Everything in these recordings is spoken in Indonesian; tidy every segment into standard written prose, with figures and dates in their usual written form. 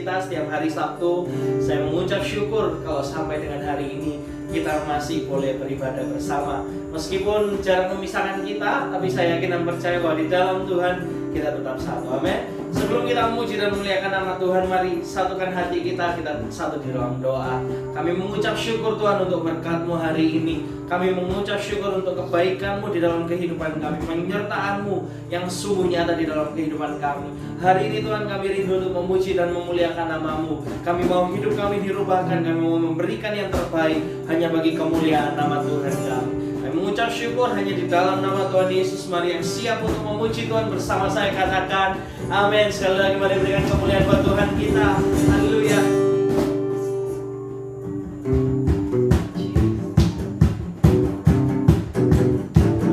kita setiap hari Sabtu. Saya mengucap syukur kalau sampai dengan hari ini kita masih boleh beribadah bersama. Meskipun jarak memisahkan kita, tapi saya yakin dan percaya bahwa di dalam Tuhan kita tetap satu. Amin. Sebelum kita memuji dan memuliakan nama Tuhan, mari satukan hati kita satu di dalam doa. Kami mengucap syukur Tuhan untuk berkat-Mu hari ini. Kami mengucap syukur untuk kebaikan-Mu di dalam kehidupan kami, penyertaan-Mu yang sungguh nyata di dalam kehidupan kami. Hari ini Tuhan, kami rindu untuk memuji dan memuliakan nama-Mu. Kami mau hidup kami dirubahkan, kami mau memberikan yang terbaik hanya bagi kemuliaan nama Tuhan kami. Kami mengucap syukur hanya di dalam nama Tuhan Yesus. Mari yang siap untuk memuji Tuhan bersama saya katakan amin. Sekali lagi mari berikan kemuliaan buat Tuhan kita. Haleluya.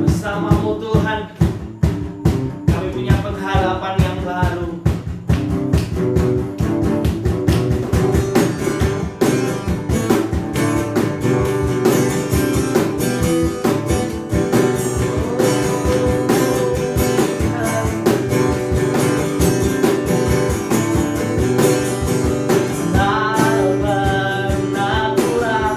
Bersama-Mu Tuhan, kami punya pengharapan yang baru. Tak pernah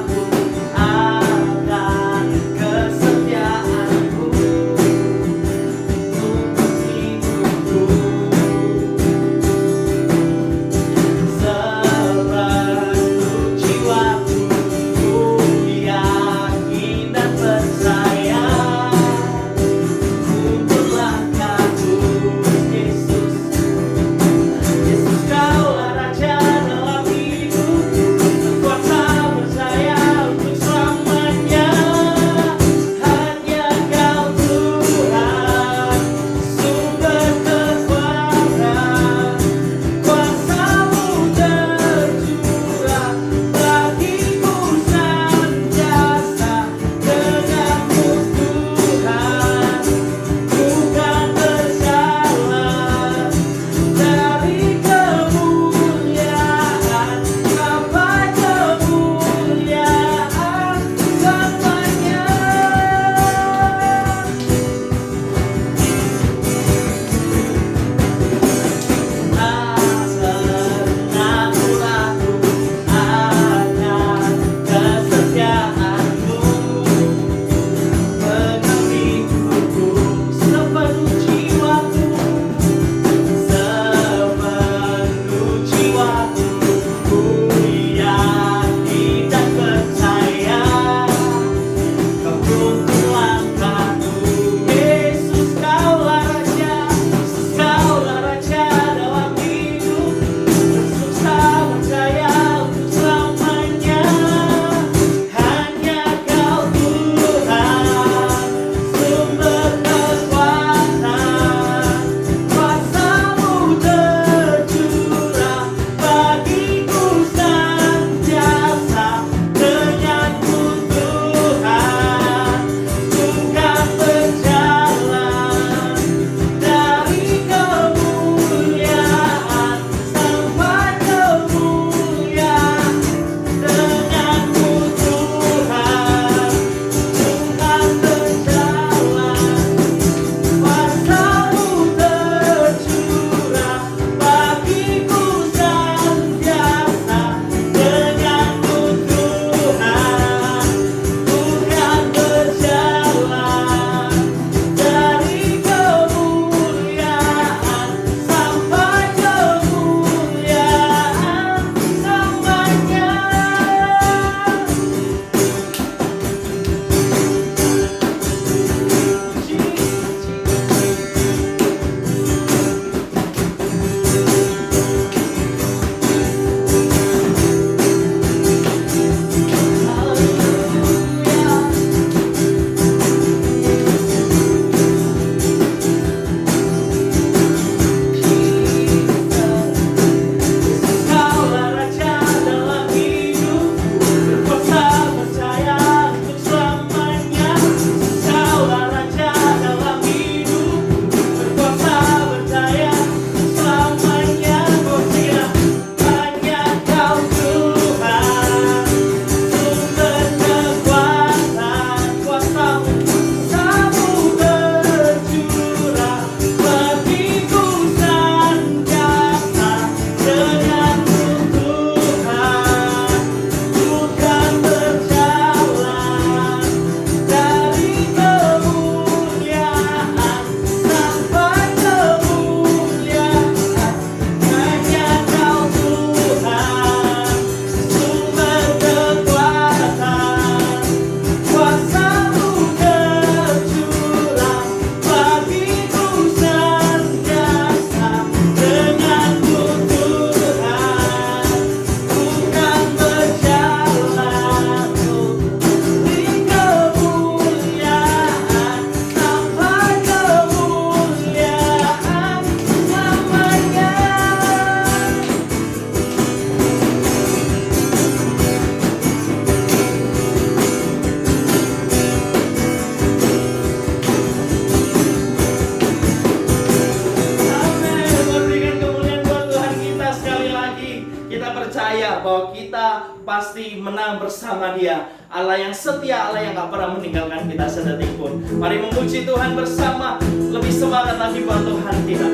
menang bersama Dia. Allah yang setia, Allah yang gak pernah meninggalkan kita sedetik pun. Mari memuji Tuhan bersama, lebih semangat lagi buat Tuhan kita.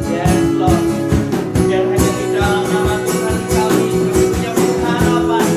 Yes Lord, biar hanya di dalam nama Tuhan kami punya pengharapan.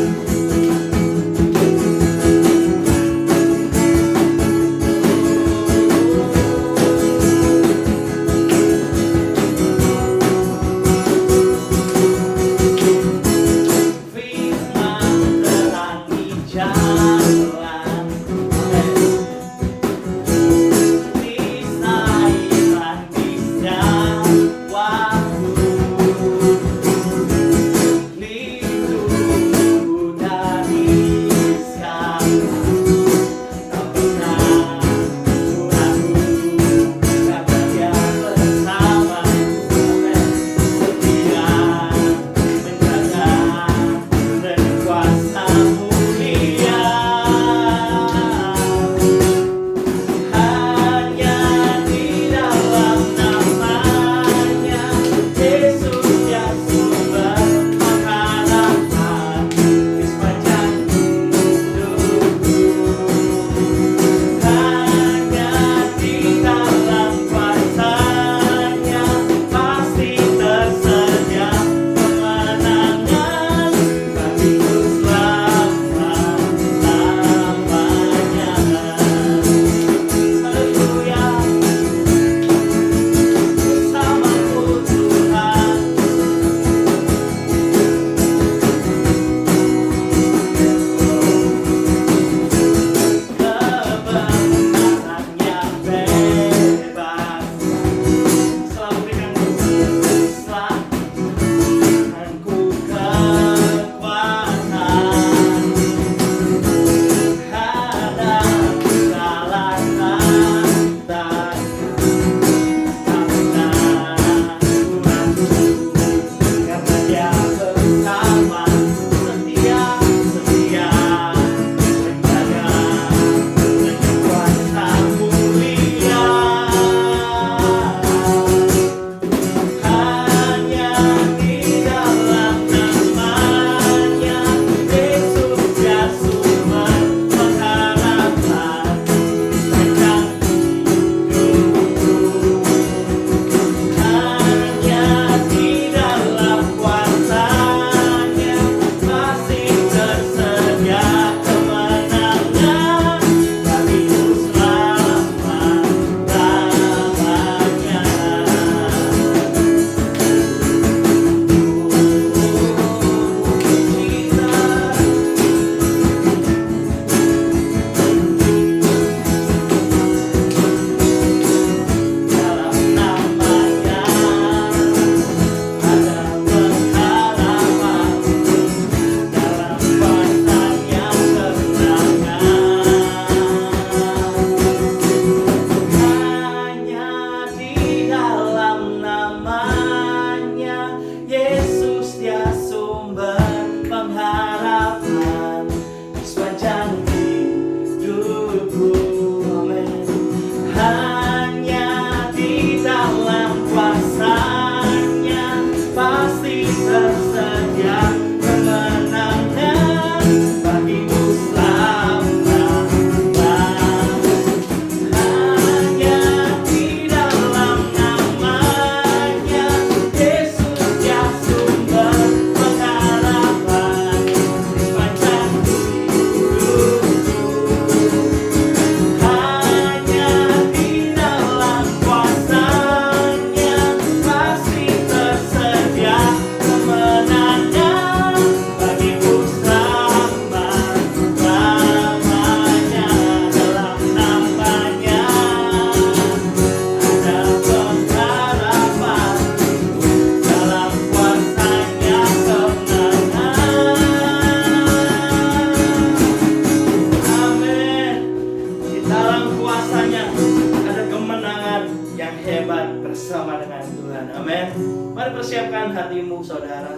Mari persiapkan hatimu saudara.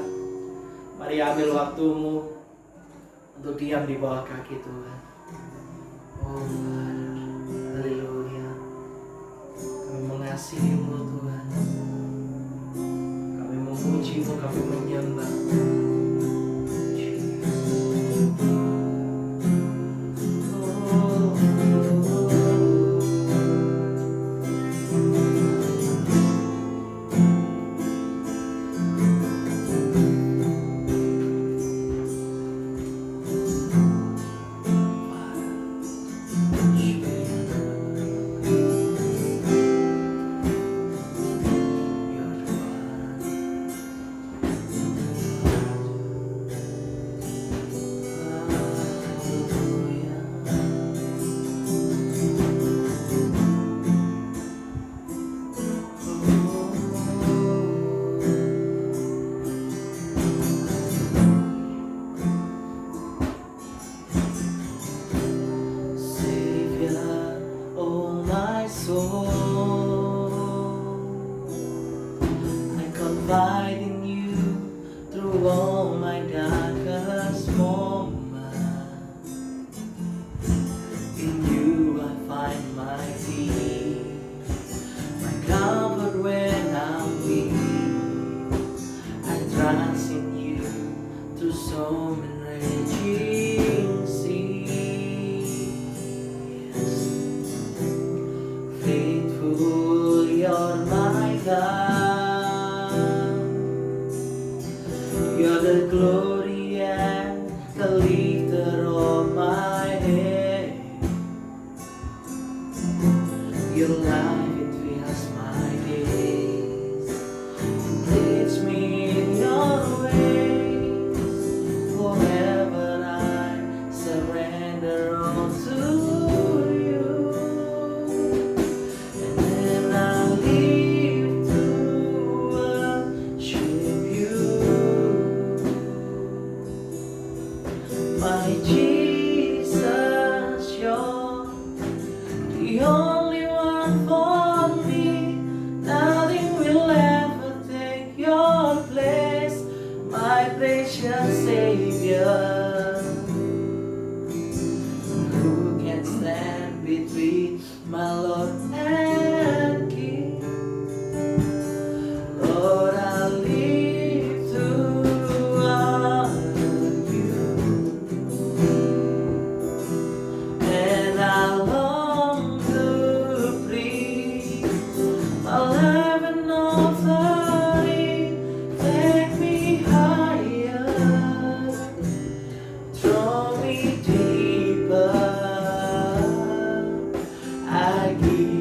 Mari ambil waktumu untuk diam di bawah kaki Tuhan. Oh Tuhan, haleluya. Kami mengasihi-Mu Tuhan. memuji-Mu, kami menyembah. Savior, oh my soul, I confide in you through all my darkest moments. In you I find my peace, my comfort when I'm weak. I trust in you through storm and raging seas. Faithful, you're my God. You're the glory and the lifter of my head. Your life, it fills my days. It leads me in your ways. Forever I surrender all to you. And then I live to worship you. My Jesus, you're the only one for me. Nothing will ever take your place, my precious Savior. Who can stand between my Lord and King? Lord, I live to honor you, and I long to breathe my life and offering. Take me higher, draw me deeper. I give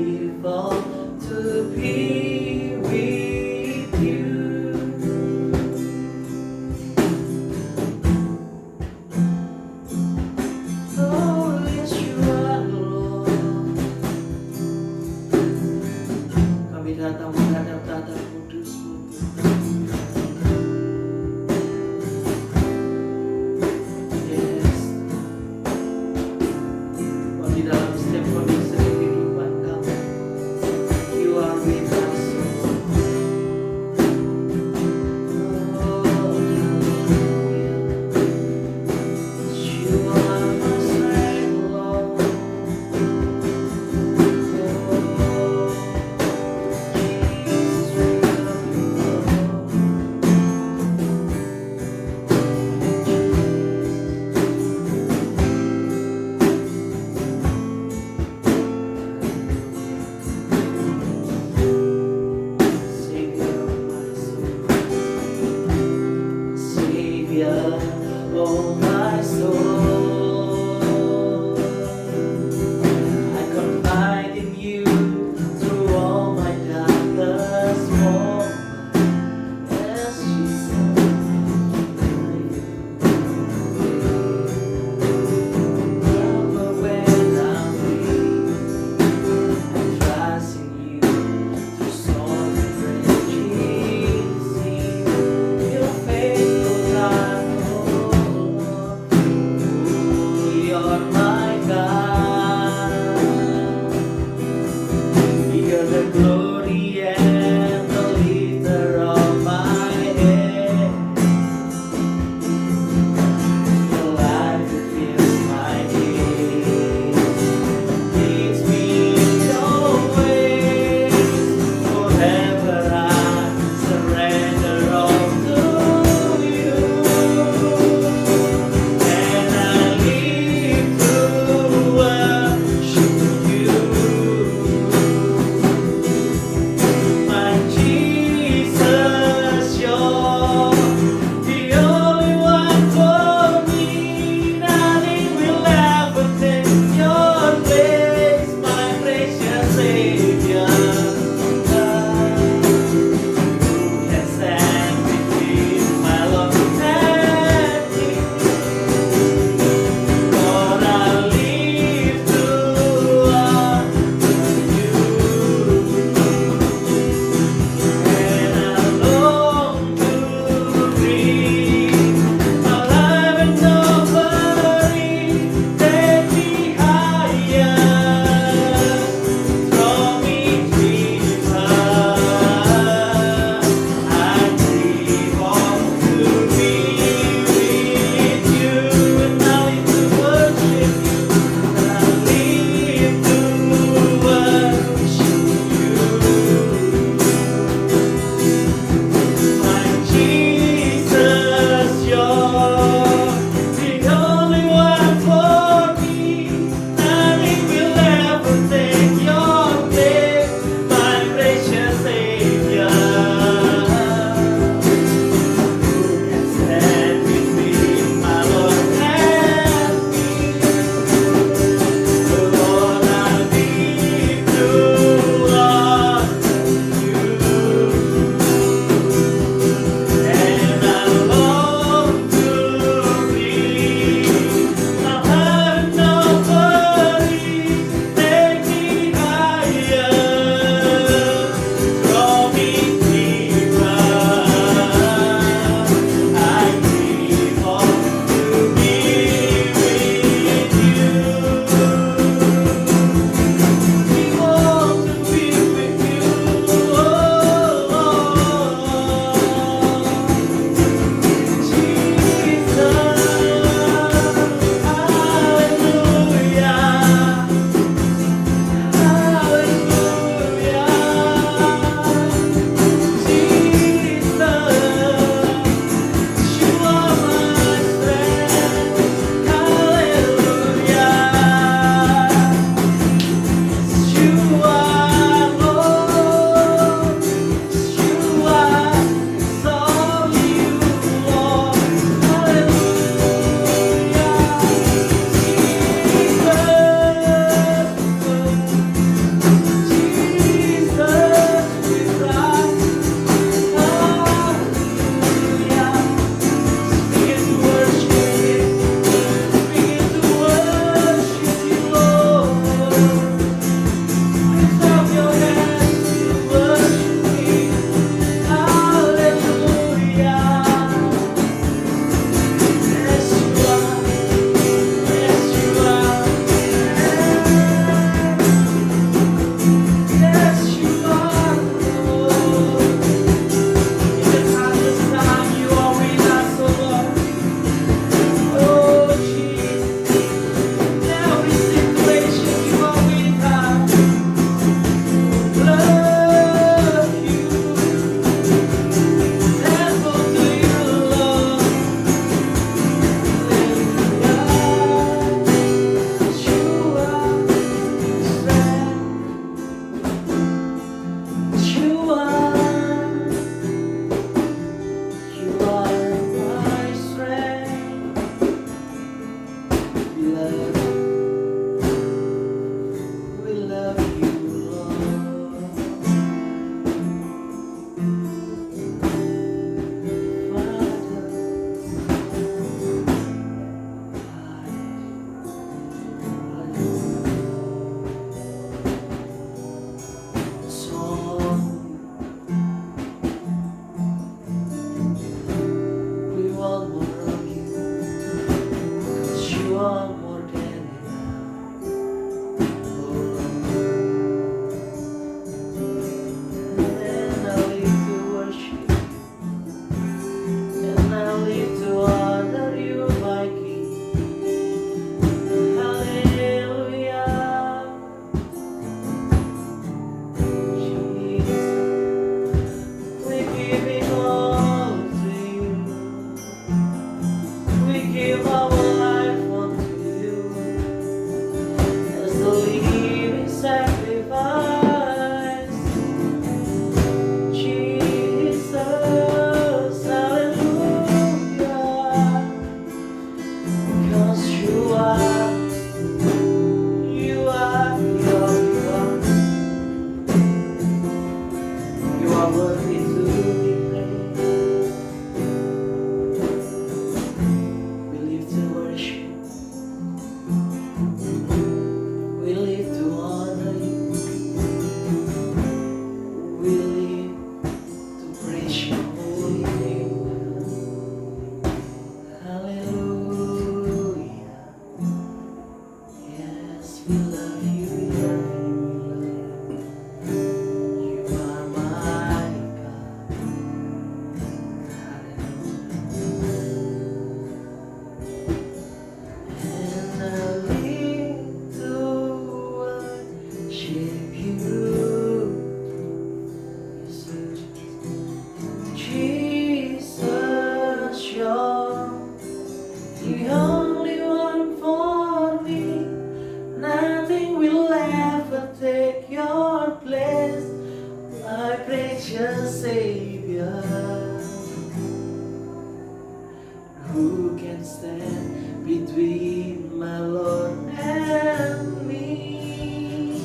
who can stand between my Lord and me?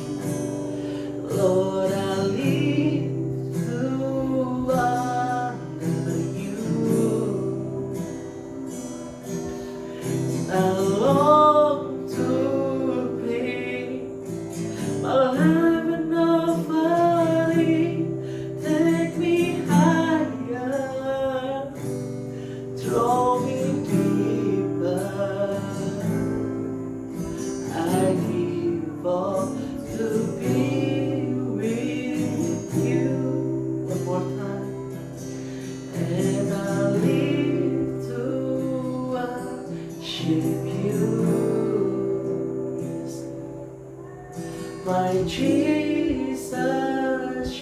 Lord, I live to honor you. I long to be my life an offering. Take me higher, draw me deeper. I give all to be with you. One more time. And I live to worship you. Yes. My Jesus,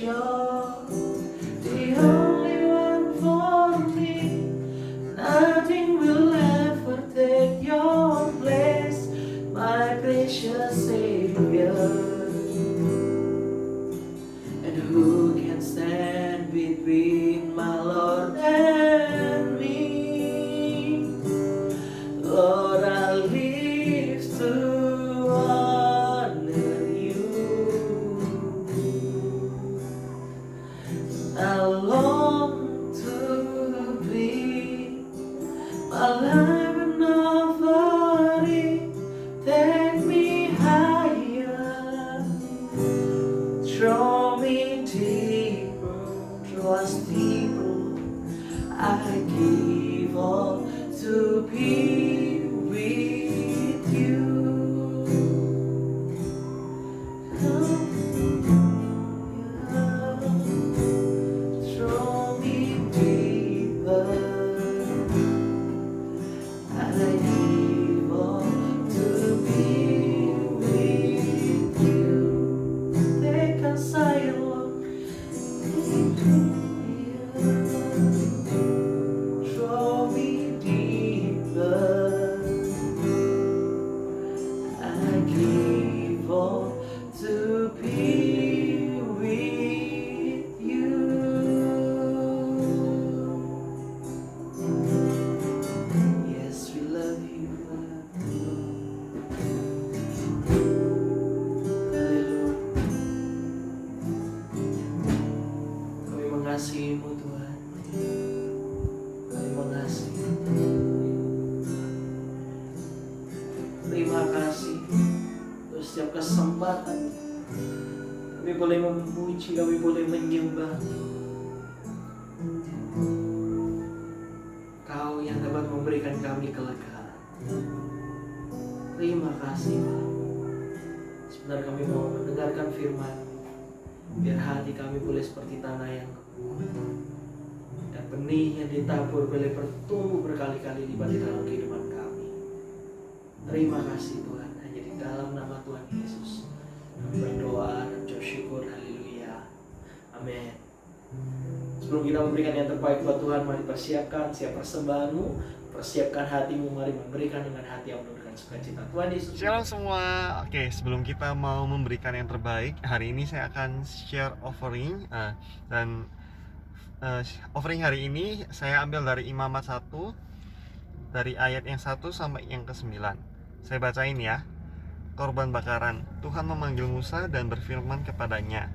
you're the only one for me. Nothing will ever take your place, my precious Savior. And who can stand between my Lord and me? Lord, I live to honor you. I long to be my life an offering. Take me higher, draw me deeper, draw us deeper. I give all to be with you. Draw me deeper. I give all to be with you. Take us higher, Lord. Draw me deeper. I give all to be with you. Yes, we love you. Haleluya. Kami mengasihi-Mu, Tuhan. Kami mengasihi. Terima kasih untuk setiap kesempatan kami boleh memuji, kami boleh menyembah Kau yang dapat memberikan kami kelegaan. Terima kasih, Pak. Sebenarnya kami mau mendengarkan firman, biar hati kami boleh seperti tanah yang dan benih yang ditabur boleh bertumbuh berkali-kali lipat di dalam kehidupan kami. Terima kasih Tuhan, hanya di dalam nama Tuhan Yesus kami berdoa dan ucap syukur. Haleluya, amin. Sebelum kita memberikan yang terbaik buat Tuhan, mari persiapkan siap persembahanmu, persiapkan hatimu, mari memberikan dengan hati yang penuh dengan sukacita. Tuhan Yesus. Shalom semua. Oke, sebelum kita mau memberikan yang terbaik, hari ini saya akan share offering dan offering hari ini saya ambil dari Imamat 1 dari ayat yang 1 sampai yang ke-9. Saya bacain ya. Korban bakaran. Tuhan memanggil Musa dan berfirman kepadanya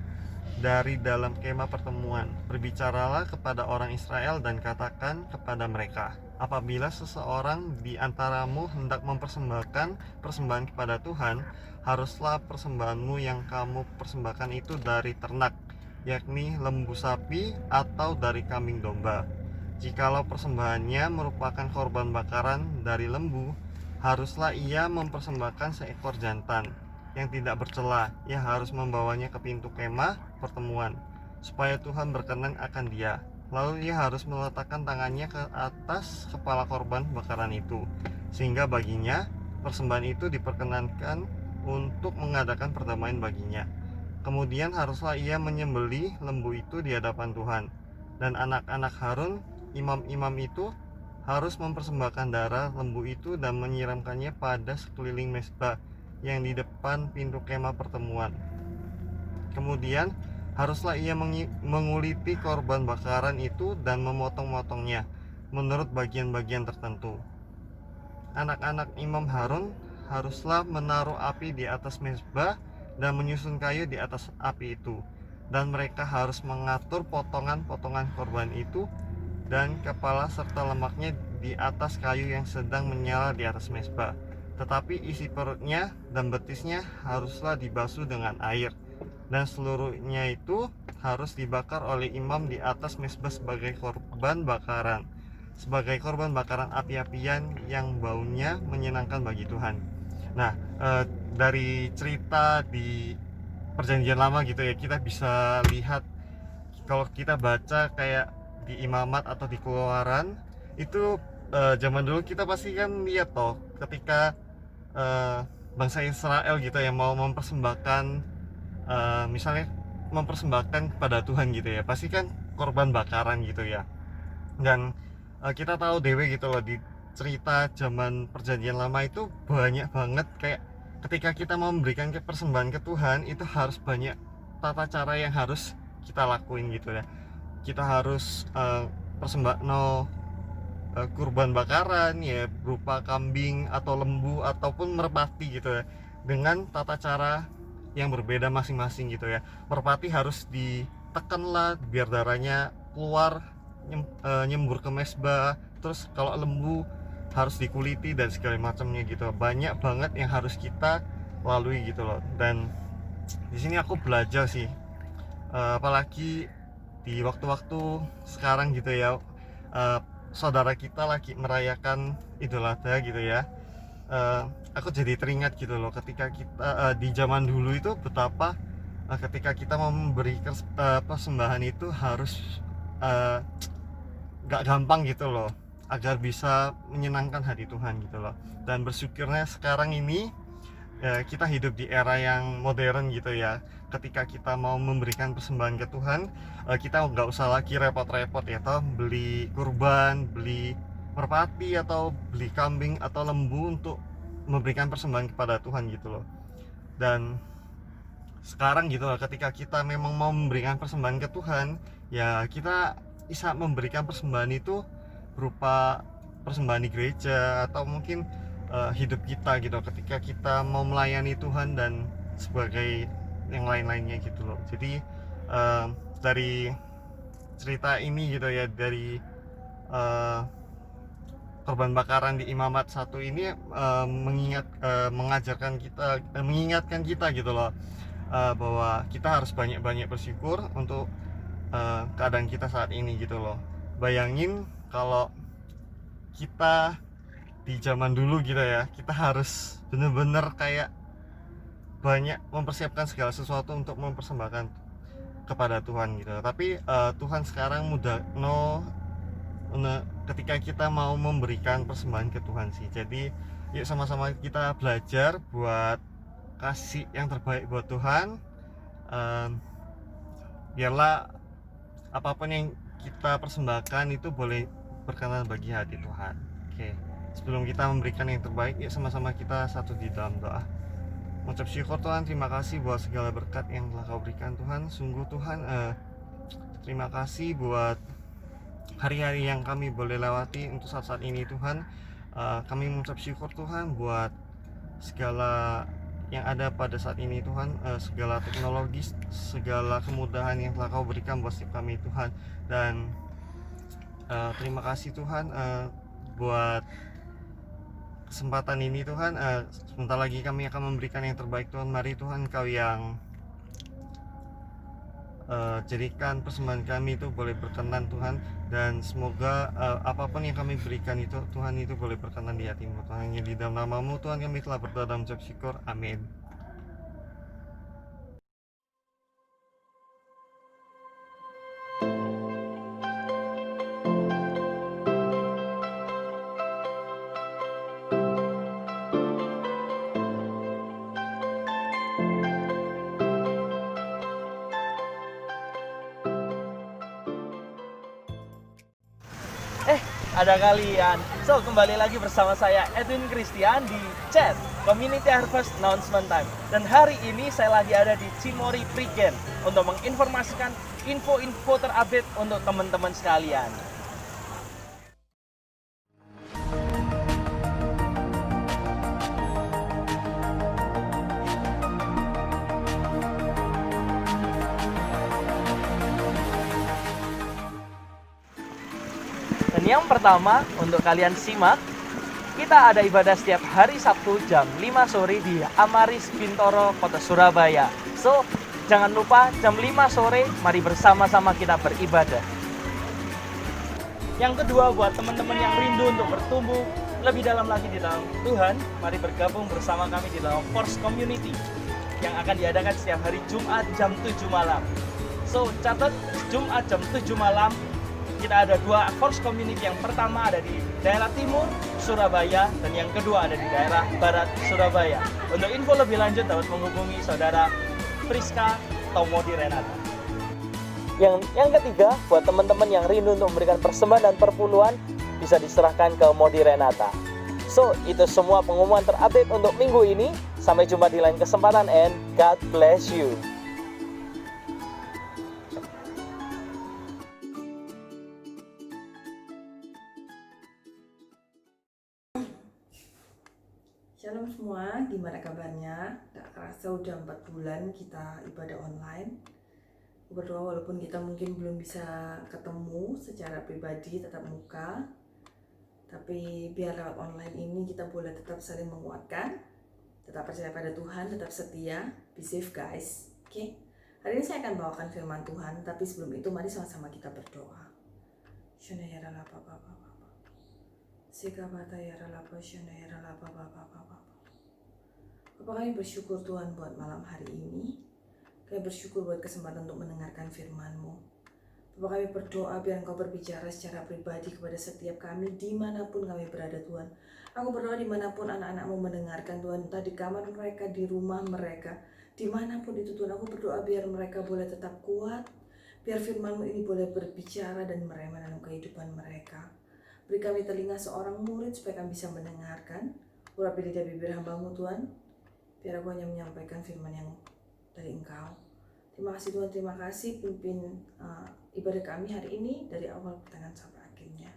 dari dalam kemah pertemuan, berbicaralah kepada orang Israel dan katakan kepada mereka, apabila seseorang di antaramu hendak mempersembahkan persembahan kepada Tuhan, haruslah persembahanmu yang kamu persembahkan itu dari ternak, yakni lembu sapi atau dari kambing domba. Jikalau persembahannya merupakan korban bakaran dari lembu, haruslah ia mempersembahkan seekor jantan yang tidak bercela. Ia harus membawanya ke pintu kemah pertemuan, supaya Tuhan berkenan akan dia. Lalu ia harus meletakkan tangannya ke atas kepala korban bakaran itu, sehingga baginya persembahan itu diperkenankan untuk mengadakan perdamaian baginya. Kemudian haruslah ia menyembelih lembu itu di hadapan Tuhan, dan anak-anak Harun, imam-imam itu, harus mempersembahkan darah lembu itu dan menyiramkannya pada sekeliling mezbah yang di depan pintu kemah pertemuan. Kemudian haruslah ia menguliti korban bakaran itu dan memotong-motongnya menurut bagian-bagian tertentu. anak-anak Imam Harun haruslah menaruh api di atas mezbah dan menyusun kayu di atas api itu, dan mereka harus mengatur potongan-potongan korban itu dan kepala serta lemaknya di atas kayu yang sedang menyala di atas mezbah. Tetapi isi perutnya dan betisnya haruslah dibasuh dengan air, dan seluruhnya itu harus dibakar oleh imam di atas mezbah sebagai korban bakaran api-apian yang baunya menyenangkan bagi Tuhan. Nah, dari cerita di Perjanjian Lama gitu ya, kita bisa lihat kalau kita baca kayak di Imamat atau di Keluaran itu, zaman dulu kita pasti kan lihat toh ketika bangsa Israel gitu yang mau mempersembahkan, misalnya mempersembahkan kepada Tuhan gitu ya, pasti kan korban bakaran gitu ya. Dan kita tahu dewe gitu loh, di cerita zaman Perjanjian Lama itu banyak banget kayak ketika kita mau memberikan persembahan ke Tuhan itu harus banyak tata cara yang harus kita lakuin gitu ya. Kita harus kurban bakaran ya berupa kambing atau lembu ataupun merpati gitu ya, dengan tata cara yang berbeda masing-masing gitu ya. Merpati harus ditekan lah biar darahnya keluar nyembur ke mezbah, terus kalau lembu harus dikuliti dan segala macamnya gitu. Banyak banget yang harus kita lalui gitu loh. Dan di sini aku belajar sih, apalagi di waktu-waktu sekarang gitu ya, saudara kita lagi merayakan Idul Adha gitu ya. Aku jadi teringat gitu loh ketika kita di zaman dulu itu betapa ketika kita mau memberi persembahan itu harus gak gampang gitu loh, agar bisa menyenangkan hati Tuhan gitu loh. Dan bersyukurnya sekarang ini kita hidup di era yang modern gitu ya. Ketika kita mau memberikan persembahan ke Tuhan, kita nggak usah lagi repot-repot ya toh beli kurban, beli merpati atau beli kambing atau lembu untuk memberikan persembahan kepada Tuhan gitu loh. Dan sekarang gitu loh, ketika kita memang mau memberikan persembahan ke Tuhan, ya kita bisa memberikan persembahan itu berupa persembahan di gereja atau mungkin hidup kita gitu ketika kita mau melayani Tuhan dan sebagai yang lain-lainnya gitu loh. Jadi dari cerita ini gitu ya, dari korban bakaran di Imamat 1 ini mengingatkan kita gitu loh, bahwa kita harus banyak-banyak bersyukur untuk keadaan kita saat ini gitu loh. Bayangin kalau kita di zaman dulu gitu ya, kita harus bener-bener kayak banyak mempersiapkan segala sesuatu untuk mempersembahkan kepada Tuhan gitu. Tapi Tuhan sekarang ketika kita mau memberikan persembahan ke Tuhan sih. Jadi yuk sama-sama kita belajar buat kasih yang terbaik buat Tuhan, biarlah apapun yang kita persembahkan itu boleh berkenan bagi hati Tuhan. Oke. Sebelum kita memberikan yang terbaik, yuk sama-sama kita satu di dalam doa. Mengucap syukur Tuhan, terima kasih buat segala berkat yang telah Kau berikan Tuhan. Sungguh Tuhan, terima kasih buat hari-hari yang kami boleh lewati untuk saat-saat ini Tuhan. Kami mengucap syukur Tuhan buat segala yang ada pada saat ini Tuhan, segala teknologi, segala kemudahan yang telah Kau berikan buat setiap kami Tuhan. Dan terima kasih Tuhan buat kesempatan ini Tuhan. Sebentar lagi kami akan memberikan yang terbaik Tuhan. Mari Tuhan Kau yang jadikan persembahan kami itu boleh berkenan Tuhan. Dan semoga apapun yang kami berikan itu Tuhan itu boleh berkenan di hati-Mu Tuhan. Hanya di dalam nama-Mu Tuhan kami telah berdoa dan mengucap syukur. Amin. Ada kalian. So, kembali lagi bersama saya Edwin Christian di Chat Community Harvest Announcement Time. Dan hari ini saya lagi ada di Cimory Prigen untuk menginformasikan info-info terupdate untuk teman-teman sekalian. Yang pertama, untuk kalian simak, kita ada ibadah setiap hari Sabtu jam 5 sore di Amaris Bintoro, Kota Surabaya. So, jangan lupa jam 5 sore, mari bersama-sama kita beribadah. Yang kedua, buat teman-teman yang rindu untuk bertumbuh lebih dalam lagi di dalam Tuhan, mari bergabung bersama kami di dalam Force Community yang akan diadakan setiap hari Jumat jam 7 malam. So, catat Jumat jam 7 malam, kita ada 2 Force Community. Yang pertama ada di daerah timur Surabaya dan yang kedua ada di daerah barat Surabaya. Untuk info lebih lanjut dapat menghubungi saudara Priska Tomodi Renata. Yang ketiga, buat teman-teman yang rindu untuk memberikan persembahan dan perpuluhan, bisa diserahkan ke Modi Renata. So, itu semua pengumuman terupdate untuk minggu ini. Sampai jumpa di lain kesempatan and God bless you. Shalom semua, gimana kabarnya? Gak kerasa udah 4 bulan kita ibadah online. Berdoa walaupun kita mungkin belum bisa ketemu secara pribadi tatap muka, tapi biar lewat online ini kita boleh tetap saling menguatkan, tetap percaya pada Tuhan, tetap setia, be safe guys. Oke? Hari ini saya akan bawakan firman Tuhan, tapi sebelum itu mari sama-sama kita berdoa. Shonayara lapa bapa bapa. Sikabata yara lapa shonayara lapa bapa bapa. Bapak, kami bersyukur Tuhan buat malam hari ini. Kami bersyukur buat kesempatan untuk mendengarkan firman-Mu. Bapak, kami berdoa biar Engkau berbicara secara pribadi kepada setiap kami dimanapun kami berada Tuhan. Aku berdoa dimanapun anak-anak-Mu mendengarkan Tuhan, entah di kamar mereka, di rumah mereka, dimanapun itu Tuhan. Aku berdoa biar mereka boleh tetap kuat, biar firman-Mu ini boleh berbicara dan merema dalam kehidupan mereka. Beri kami telinga seorang murid supaya kami bisa mendengarkan. Urapi lidah bibir hamba-Mu Tuhan, biar aku hanya menyampaikan firman yang dari Engkau. Terima kasih Tuhan, terima kasih pimpin ibadah kami hari ini dari awal pertengahan sampai akhirnya.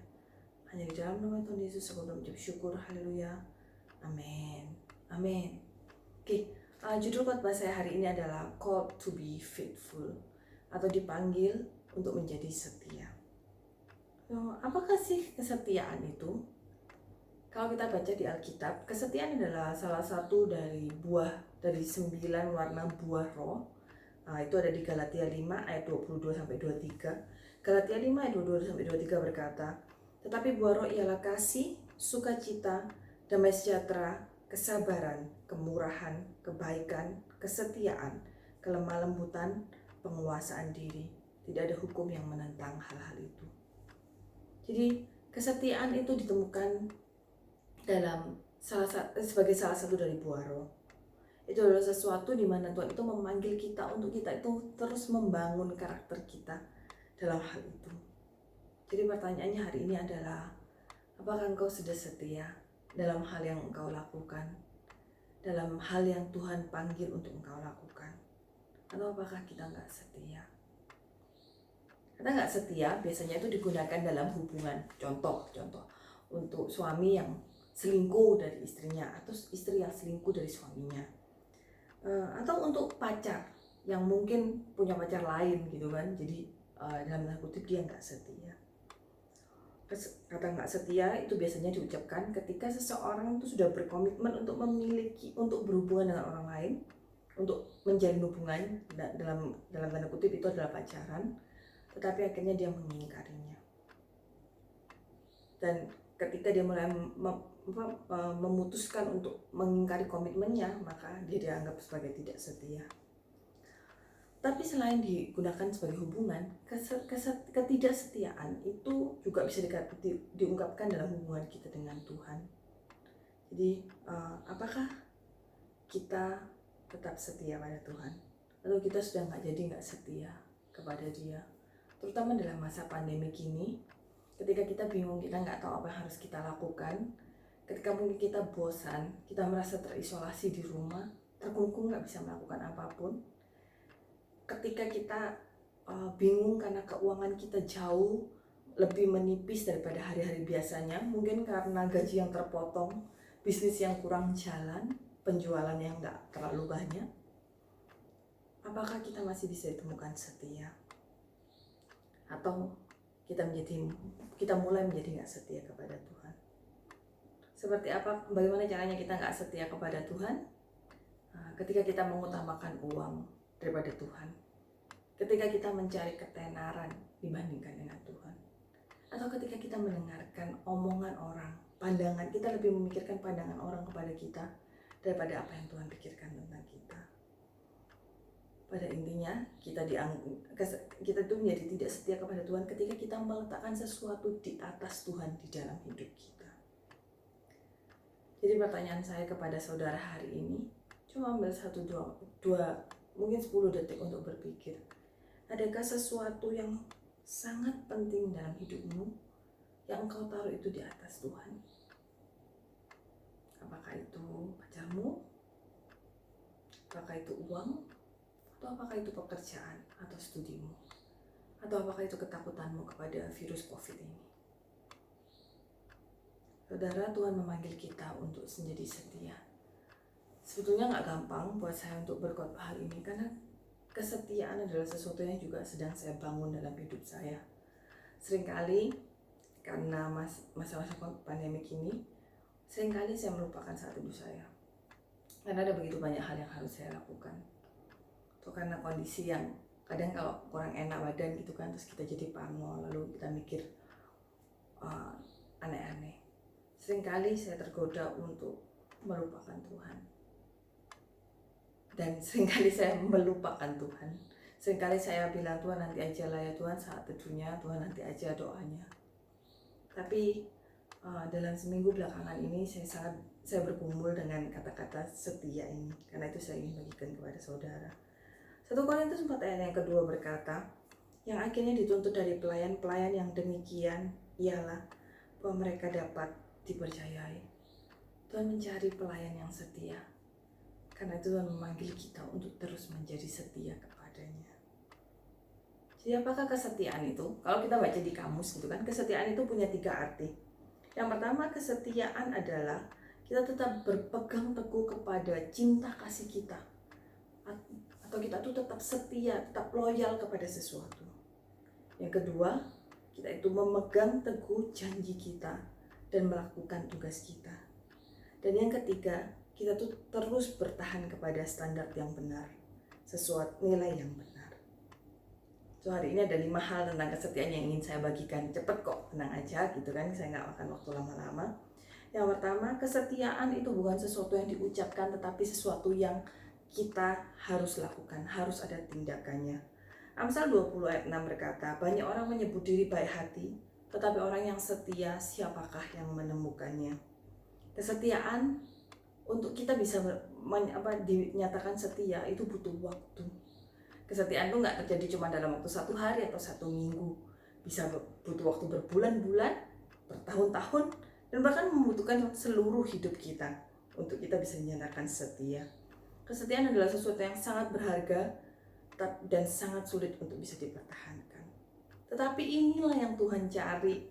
Hanya di dalam nama Tuhan Yesus aku mengucap syukur, haleluya, amin, amin. Oke, judul khotbah saya hari ini adalah Called to be Faithful, atau dipanggil untuk menjadi setia. Apakah sih kesetiaan itu? Kalau kita baca di Alkitab, kesetiaan adalah salah satu dari 9 warna buah roh. Itu ada di Galatia 5 ayat 22 sampai 23. Galatia 5 ayat 22 sampai 23 berkata, "Tetapi buah roh ialah kasih, sukacita, damai sejahtera, kesabaran, kemurahan, kebaikan, kesetiaan, kelemah lembutan, penguasaan diri. Tidak ada hukum yang menentang hal-hal itu." Jadi, kesetiaan itu ditemukan sebagai salah satu dari buah roh. Itu adalah sesuatu di mana Tuhan itu memanggil kita untuk kita itu terus membangun karakter kita dalam hal itu. Jadi pertanyaannya hari ini adalah, apakah engkau sudah setia dalam hal yang engkau lakukan, dalam hal yang Tuhan panggil untuk engkau lakukan, atau apakah kita nggak setia? Kata nggak setia biasanya itu digunakan dalam hubungan. Contoh untuk suami yang selingkuh dari istrinya, atau istri yang selingkuh dari suaminya, atau untuk pacar yang mungkin punya pacar lain gitu kan. Jadi dalam tanda kutip dia nggak setia. Kata nggak setia itu biasanya diucapkan ketika seseorang itu sudah berkomitmen untuk untuk berhubungan dengan orang lain, untuk menjalin hubungan dalam tanda kutip itu adalah pacaran, tetapi akhirnya dia mengingkarinya. Dan ketika dia mulai memutuskan untuk mengingkari komitmennya, maka dia dianggap sebagai tidak setia. Tapi selain digunakan sebagai hubungan, ketidaksetiaan itu juga bisa diungkapkan dalam hubungan kita dengan Tuhan. Jadi apakah kita tetap setia pada Tuhan, atau kita sudah nggak setia kepada Dia? Terutama dalam masa pandemi kini, ketika kita bingung, kita nggak tahu apa yang harus kita lakukan, ketika mungkin kita bosan, kita merasa terisolasi di rumah, terkungkung nggak bisa melakukan apapun, ketika kita bingung karena keuangan kita jauh lebih menipis daripada hari-hari biasanya, mungkin karena gaji yang terpotong, bisnis yang kurang jalan, penjualan yang nggak terlalu banyak, apakah kita masih bisa ditemukan setia? Atau kita mulai menjadi nggak setia kepada Tuhan. Seperti apa? Bagaimana caranya kita nggak setia kepada Tuhan? Ketika kita mengutamakan uang daripada Tuhan, ketika kita mencari ketenaran dibandingkan dengan Tuhan, atau ketika kita mendengarkan omongan orang, pandangan kita lebih memikirkan pandangan orang kepada kita daripada apa yang Tuhan pikirkan tentang kita. Pada intinya kita itu menjadi tidak setia kepada Tuhan ketika kita meletakkan sesuatu di atas Tuhan di dalam hidup kita. Jadi pertanyaan saya kepada saudara hari ini, cuma ambil 1, 2, mungkin 10 detik untuk berpikir. Adakah sesuatu yang sangat penting dalam hidupmu yang engkau taruh itu di atas Tuhan? Apakah itu pacarmu? Apakah itu uang? Atau apakah itu pekerjaan atau studimu? Atau apakah itu ketakutanmu kepada virus COVID ini? Saudara, Tuhan memanggil kita untuk menjadi setia. Sebetulnya nggak gampang buat saya untuk berkhotbah hal ini, karena kesetiaan adalah sesuatu yang juga sedang saya bangun dalam hidup saya. Seringkali karena masa-masa pandemik ini, seringkali saya melupakan saat teduh saya. Karena ada begitu banyak hal yang harus saya lakukan. Itu karena kondisi yang kadang kalau kurang enak badan gitu kan, terus kita jadi parno, lalu kita mikir aneh-aneh. Seringkali saya tergoda untuk melupakan Tuhan. Dan seringkali saya melupakan Tuhan. Seringkali saya bilang, Tuhan nanti aja lah ya Tuhan saat teduhnya, Tuhan nanti aja doanya. Tapi dalam seminggu belakangan ini saya bergumul dengan kata-kata setia ini. Karena itu saya ingin bagikan kepada saudara. 1 Korintus 4 ayat yang kedua berkata, yang akhirnya dituntut dari pelayan-pelayan yang demikian ialah bahwa mereka dapat dipercayai. Tuhan mencari pelayan yang setia. Karena itu Tuhan memanggil kita untuk terus menjadi setia kepadanya. Jadi apakah kesetiaan itu? Kalau kita baca di kamus gitu kan, kesetiaan itu punya 3 arti. Yang pertama, kesetiaan adalah kita tetap berpegang teguh kepada cinta kasih kita. Atau kita tuh tetap setia, tetap loyal kepada sesuatu. Yang kedua, kita itu memegang teguh janji kita dan melakukan tugas kita. Dan yang ketiga, kita tuh terus bertahan kepada standar yang benar, sesuatu nilai yang benar. So hari ini ada 5 hal tentang kesetiaan yang ingin saya bagikan. Cepet kok, tenang aja gitu kan, saya nggak akan waktu lama-lama. Yang pertama, kesetiaan itu bukan sesuatu yang diucapkan, tetapi sesuatu yang kita harus lakukan, harus ada tindakannya. Amsal 20 ayat 6 berkata, banyak orang menyebut diri baik hati, tetapi orang yang setia siapakah yang menemukannya? Kesetiaan untuk kita bisa dinyatakan setia itu butuh waktu. Kesetiaan itu nggak terjadi cuma dalam waktu 1 hari atau 1 minggu, bisa butuh waktu berbulan-bulan, bertahun-tahun, dan bahkan membutuhkan seluruh hidup kita untuk kita bisa dinyatakan setia. Kesetiaan adalah sesuatu yang sangat berharga dan sangat sulit untuk bisa dipertahankan. Tetapi inilah yang Tuhan cari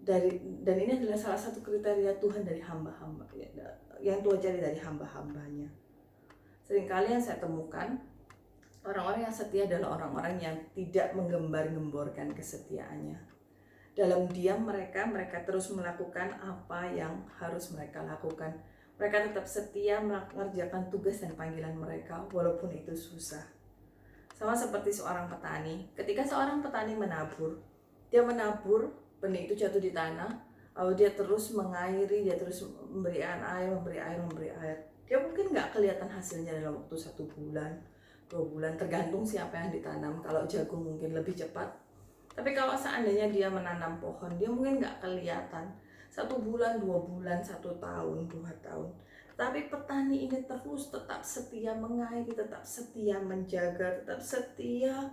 dan ini adalah salah satu kriteria Tuhan dari hamba-hamba yang Tuhan cari dari hamba-hambanya. Seringkali yang saya temukan, orang-orang yang setia adalah orang-orang yang tidak menggembar-gemborkan kesetiaannya. Dalam diam mereka terus melakukan apa yang harus mereka lakukan. Mereka tetap setia mengerjakan tugas dan panggilan mereka walaupun itu susah. Sama seperti seorang petani. Ketika seorang petani menabur, dia menabur, benih itu jatuh di tanah, lalu dia terus mengairi, dia terus memberi air. Dia mungkin nggak kelihatan hasilnya dalam waktu 1 bulan, 2 bulan, tergantung siapa yang ditanam. Kalau jagung mungkin lebih cepat. Tapi kalau seandainya dia menanam pohon, dia mungkin nggak kelihatan. 1 bulan, 2 bulan, 1 tahun, 2 tahun. Tapi petani ini terus tetap setia mengairi, tetap setia menjaga, tetap setia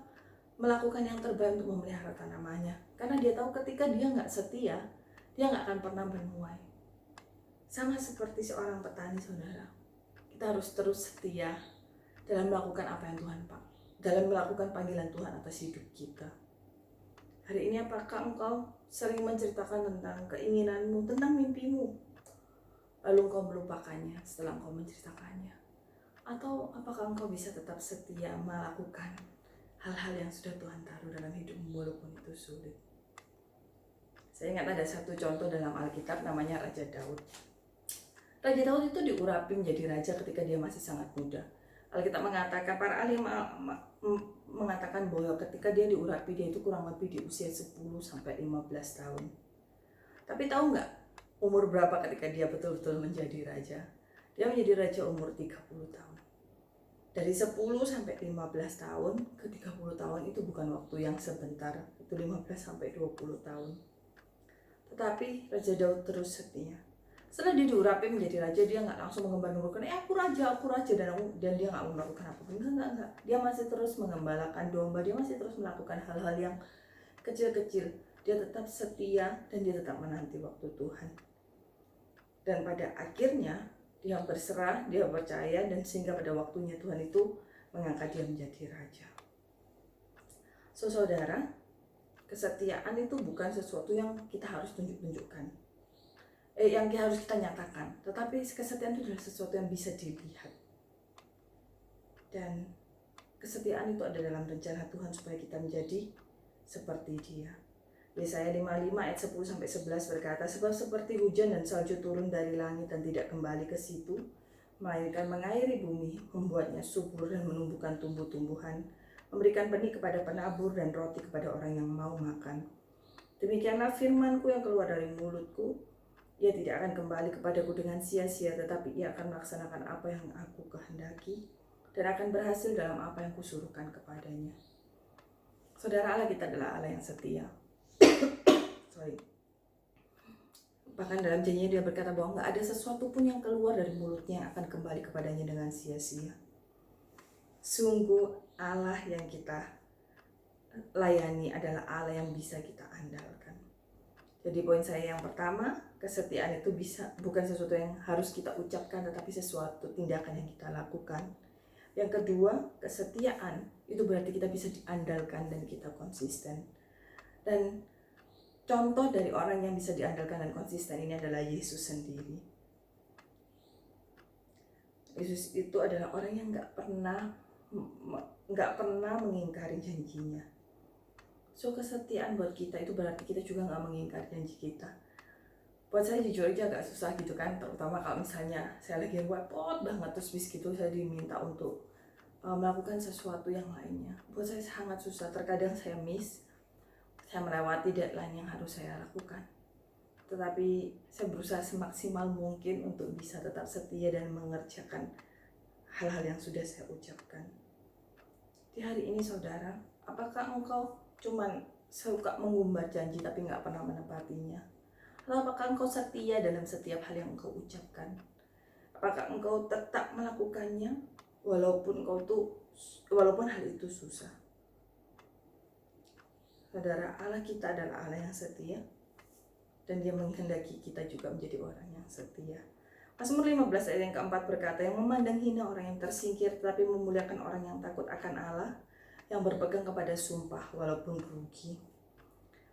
melakukan yang terbaik untuk memelihara tanamannya. Karena dia tahu ketika dia nggak setia, dia nggak akan pernah menuai. Sama seperti seorang petani, saudara. Kita harus terus setia dalam melakukan apa yang Tuhan dalam melakukan panggilan Tuhan atas hidup kita. Hari ini apakah engkau sering menceritakan tentang keinginanmu, tentang mimpimu, lalu engkau melupakannya setelah engkau menceritakannya? Atau apakah engkau bisa tetap setia melakukan hal-hal yang sudah Tuhan taruh dalam hidupmu walaupun itu sulit? Saya ingat ada satu contoh dalam Alkitab namanya Raja Daud. Raja Daud itu diurapi menjadi raja ketika dia masih sangat muda. Alkitab mengatakan, para ahli mengatakan bahwa ketika dia diurapi, dia itu kurang lebih di usia 10 sampai 15 tahun. Tapi tahu nggak umur berapa ketika dia betul-betul menjadi raja? Dia menjadi raja umur 30 tahun. Dari 10 sampai 15 tahun ke 30 tahun itu bukan waktu yang sebentar, itu 15 sampai 20 tahun. Tetapi Raja Daud terus setia. Setelah dia diurapi menjadi raja, dia nggak langsung mengembar-gemborkan, aku raja, dan dia nggak melakukan apapun. Enggak. Dia masih terus mengembalakan domba, dia masih terus melakukan hal-hal yang kecil-kecil. Dia tetap setia dan dia tetap menanti waktu Tuhan. Dan pada akhirnya dia berserah, dia percaya, dan sehingga pada waktunya Tuhan itu mengangkat dia menjadi raja. So, saudara, kesetiaan itu bukan sesuatu yang kita harus tunjukkan, yang harus kita nyatakan, tetapi kesetiaan itu adalah sesuatu yang bisa dilihat. Dan kesetiaan itu ada dalam rencana Tuhan supaya kita menjadi seperti Dia. Yesaya 55 ayat 10 sampai 11 berkata, sebab seperti hujan dan salju turun dari langit dan tidak kembali ke situ, melainkan mengairi bumi, membuatnya subur dan menumbuhkan tumbuh-tumbuhan, memberikan benih kepada penabur dan roti kepada orang yang mau makan. Demikianlah firman-Ku yang keluar dari mulut-Ku, ia tidak akan kembali kepadaku dengan sia-sia, tetapi ia akan melaksanakan apa yang Aku kehendaki dan akan berhasil dalam apa yang Kusuruhkan kepadanya. Saudara, Allah kita adalah Allah yang setia. Bahkan dalam janjinya dia berkata bahwa nggak ada sesuatu pun yang keluar dari mulutnya yang akan kembali kepadanya dengan sia-sia. Sungguh Allah yang kita layani adalah Allah yang bisa kita andalkan. Jadi poin saya yang pertama, kesetiaan itu bukan sesuatu yang harus kita ucapkan, tetapi sesuatu tindakan yang kita lakukan. Yang kedua, kesetiaan itu berarti kita bisa diandalkan dan kita konsisten. Dan contoh dari orang yang bisa diandalkan dan konsisten ini adalah Yesus sendiri. Yesus itu adalah orang yang nggak pernah mengingkari janjinya. So, kesetiaan buat kita itu berarti kita juga nggak mengingkari janji kita. Buat saya jujur aja agak susah gitu kan, terutama kalau misalnya saya lagi repot banget terus bis gitu saya diminta untuk melakukan sesuatu yang lainnya. Buat saya sangat susah, terkadang saya saya melewati deadline yang harus saya lakukan. Tetapi saya berusaha semaksimal mungkin untuk bisa tetap setia dan mengerjakan hal-hal yang sudah saya ucapkan. Di hari ini saudara, apakah engkau cuman suka mengumbar janji tapi nggak pernah menepatinya? Atau apakah engkau setia dalam setiap hal yang engkau ucapkan? Apakah engkau tetap melakukannya walaupun hal itu susah? Saudara, Allah kita adalah Allah yang setia dan Dia menghendaki kita juga menjadi orang yang setia. Mazmur 15 ayat yang keempat berkata, yang memandang hina orang yang tersingkir tetapi memuliakan orang yang takut akan Allah, yang berpegang kepada sumpah walaupun rugi.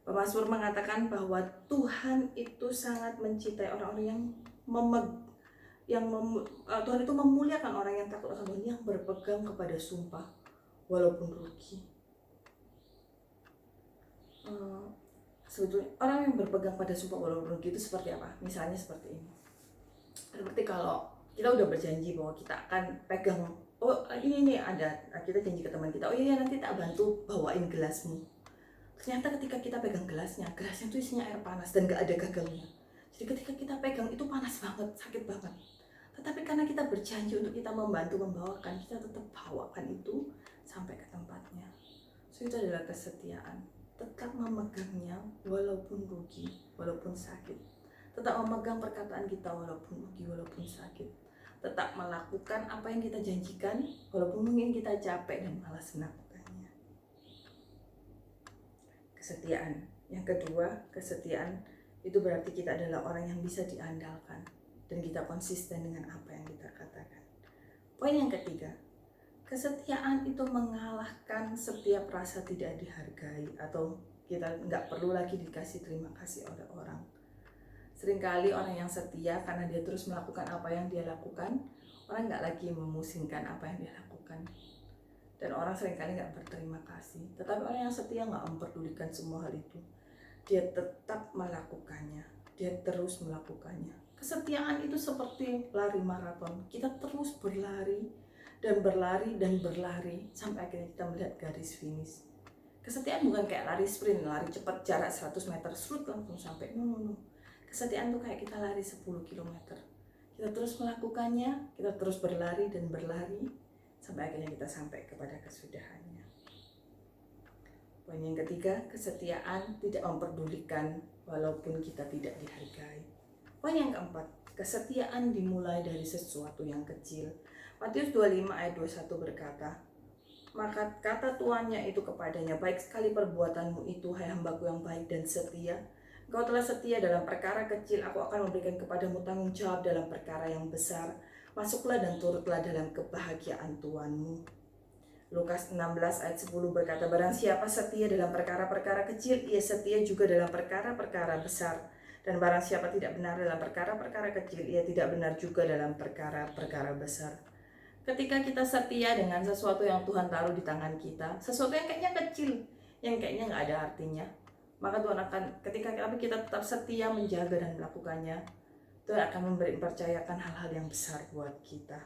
Pemazmur mengatakan bahwa Tuhan itu sangat mencintai orang-orang Tuhan itu memuliakan orang yang takut akan Tuhan, yang berpegang kepada sumpah walaupun rugi. Sebetulnya orang yang berpegang pada sumpah walaupun rugi itu seperti apa? Misalnya seperti ini. Seperti kalau kita udah berjanji bahwa kita akan pegang, ini ada, kita janji ke teman kita, nanti tak bantu bawain gelasmu. Ternyata ketika kita pegang gelasnya itu isinya air panas dan gak ada gagangnya. Jadi ketika kita pegang itu panas banget, sakit banget. Tetapi karena kita berjanji untuk kita membantu membawakan, kita tetap bawakan itu sampai ke tempatnya. So, itu adalah kesetiaan. Tetap memegangnya walaupun rugi, walaupun sakit. Tetap memegang perkataan kita walaupun rugi, walaupun sakit. Tetap melakukan apa yang kita janjikan walaupun mungkin kita capek dan malas melakukannya. Kesetiaan. Yang kedua, kesetiaan itu berarti kita adalah orang yang bisa diandalkan dan kita konsisten dengan apa yang kita katakan. Poin yang ketiga, kesetiaan itu mengalahkan setiap rasa tidak dihargai atau kita nggak perlu lagi dikasih terima kasih oleh orang. Seringkali orang yang setia karena dia terus melakukan apa yang dia lakukan, orang nggak lagi memusingkan apa yang dia lakukan. Dan orang seringkali nggak berterima kasih. Tetapi orang yang setia nggak memperdulikan semua hal itu. dia tetap melakukannya, dia terus melakukannya. Kesetiaan itu seperti lari maraton, kita terus berlari dan berlari dan berlari sampai akhirnya kita melihat garis finish. Kesetiaan bukan kayak lari sprint, lari cepat jarak 100 meter, serut langsung sampai. No. Kesetiaan tuh kayak kita lari 10 km. Kita terus melakukannya, kita terus berlari dan berlari sampai akhirnya kita sampai kepada kesudahannya. Poin yang ketiga, kesetiaan tidak memperdulikan walaupun kita tidak dihargai. Poin yang keempat, kesetiaan dimulai dari sesuatu yang kecil. Matius 25 ayat 21 berkata, maka kata tuannya itu kepadanya, baik sekali perbuatanmu itu, hai hambaku yang baik dan setia. Engkau telah setia dalam perkara kecil, aku akan memberikan kepadamu tanggung jawab dalam perkara yang besar. Masuklah dan turutlah dalam kebahagiaan Tuanmu. Lukas 16 ayat 10 berkata, barang siapa setia dalam perkara-perkara kecil, ia setia juga dalam perkara-perkara besar. Dan barang siapa tidak benar dalam perkara-perkara kecil, ia tidak benar juga dalam perkara-perkara besar. Ketika kita setia dengan sesuatu yang Tuhan taruh di tangan kita, sesuatu yang kayaknya kecil, yang kayaknya nggak ada artinya, maka Tuhan akan, ketika kita tetap setia menjaga dan melakukannya, Tuhan akan mempercayakan hal-hal yang besar buat kita.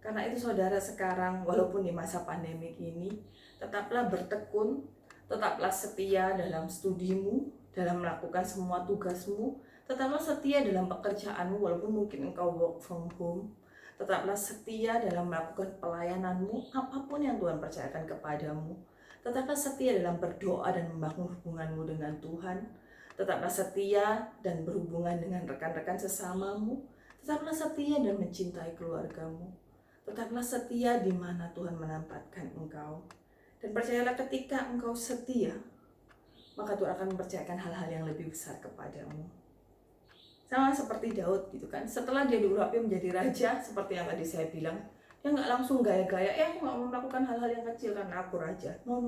Karena itu saudara, sekarang walaupun di masa pandemik ini, tetaplah bertekun, tetaplah setia dalam studimu, dalam melakukan semua tugasmu, tetaplah setia dalam pekerjaanmu walaupun mungkin engkau work from home, tetaplah setia dalam melakukan pelayananmu, apapun yang Tuhan percayakan kepadamu. Tetaplah setia dalam berdoa dan membangun hubunganmu dengan Tuhan. Tetaplah setia dan berhubungan dengan rekan-rekan sesamamu. Tetaplah setia dan mencintai keluargamu. Tetaplah setia di mana Tuhan menempatkan engkau. Dan percayalah, ketika engkau setia, maka Tuhan akan mempercayakan hal-hal yang lebih besar kepadamu. Sama seperti Daud gitu kan, setelah dia diurapi menjadi raja, seperti yang tadi saya bilang, dia nggak langsung gaya-gaya, aku nggak mau melakukan hal-hal yang kecil karena aku raja. No.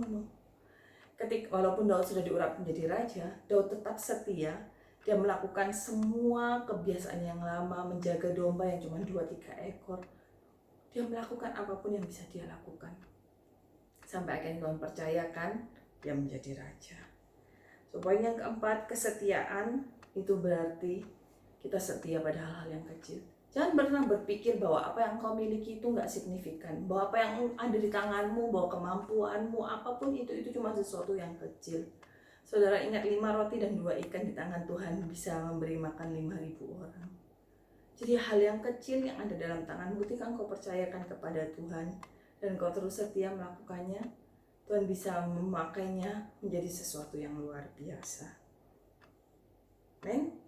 Walaupun Daud sudah diurapi menjadi raja, Daud tetap setia. Dia melakukan semua kebiasaan yang lama, menjaga domba yang cuma 2-3 ekor. Dia melakukan apapun yang bisa dia lakukan. Sampai akhirnya Tuhan percayakan dia menjadi raja. So, poin yang keempat, kesetiaan itu berarti kita setia pada hal-hal yang kecil. Jangan pernah berpikir bahwa apa yang kau miliki itu nggak signifikan, bahwa apa yang ada di tanganmu, bahwa kemampuanmu, apapun itu cuma sesuatu yang kecil. Saudara ingat, 5 roti dan 2 ikan di tangan Tuhan bisa memberi makan 5.000 orang. Jadi hal yang kecil yang ada dalam tanganmu, ketika engkau percayakan kepada Tuhan dan kau terus setia melakukannya, Tuhan bisa memakainya menjadi sesuatu yang luar biasa. Amen.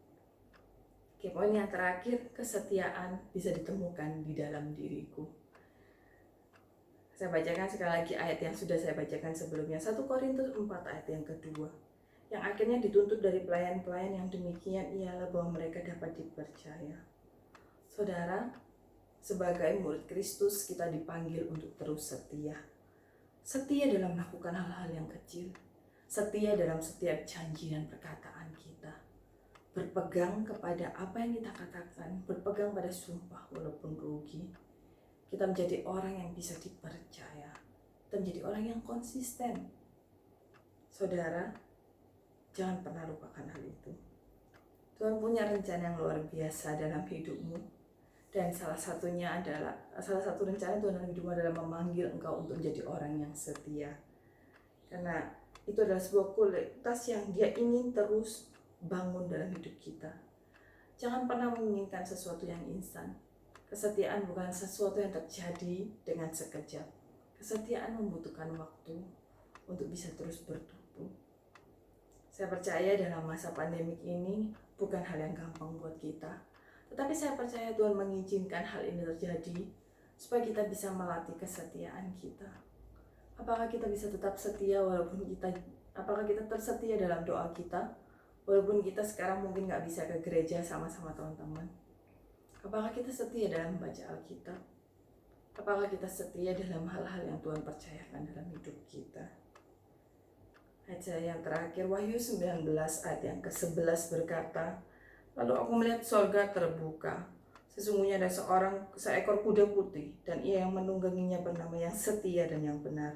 Oke, poin yang terakhir, kesetiaan bisa ditemukan di dalam diriku. Saya bacakan sekali lagi ayat yang sudah saya bacakan sebelumnya, 1 Korintus 4 ayat yang kedua. Yang akhirnya dituntut dari pelayan-pelayan yang demikian ialah bahwa mereka dapat dipercaya. Saudara, sebagai murid Kristus kita dipanggil untuk terus setia. Setia dalam melakukan hal-hal yang kecil. Setia dalam setiap janji dan perkataan kita. Berpegang kepada apa yang kita katakan, berpegang pada sumpah walaupun rugi. Kita menjadi orang yang bisa dipercaya. Kita menjadi orang yang konsisten. Saudara, jangan pernah lupakan hal itu. Tuhan punya rencana yang luar biasa dalam hidupmu. Dan salah satu rencana Tuhan dalam hidupmu adalah memanggil engkau untuk menjadi orang yang setia. Karena itu adalah sebuah kualitas yang Dia ingin terus bangun dalam hidup kita. Jangan pernah menginginkan sesuatu yang instan. Kesetiaan bukan sesuatu yang terjadi dengan sekejap. Kesetiaan membutuhkan waktu untuk bisa terus bertumbuh. Saya percaya dalam masa pandemik ini bukan hal yang gampang buat kita. Tetapi saya percaya Tuhan mengizinkan hal ini terjadi supaya kita bisa melatih kesetiaan kita. Apakah kita bisa tetap setia apakah kita tersetia dalam doa kita? Walaupun kita sekarang mungkin gak bisa ke gereja sama-sama teman-teman. Apakah kita setia dalam membaca Alkitab? Apakah kita setia dalam hal-hal yang Tuhan percayakan dalam hidup kita? Ayat yang terakhir, Wahyu 19 ayat yang ke-11 berkata, lalu aku melihat sorga terbuka. Sesungguhnya ada seekor kuda putih, dan ia yang menungganginya bernama yang setia dan yang benar.